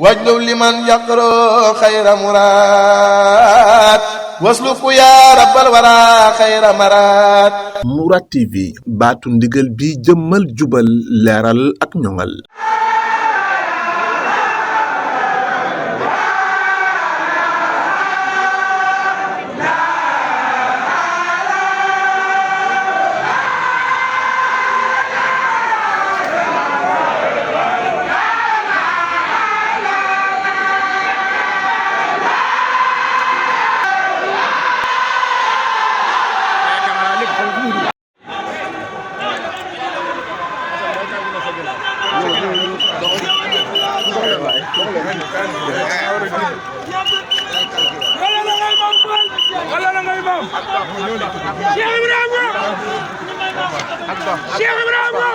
واجلب لمن يقرأ خير مراد wasluku yaa rabbal wara xayra maraad. Mourad TV baatu ndigal bi jëmmal jubal leeral ak ñoŋal. Cheikh Ibrahima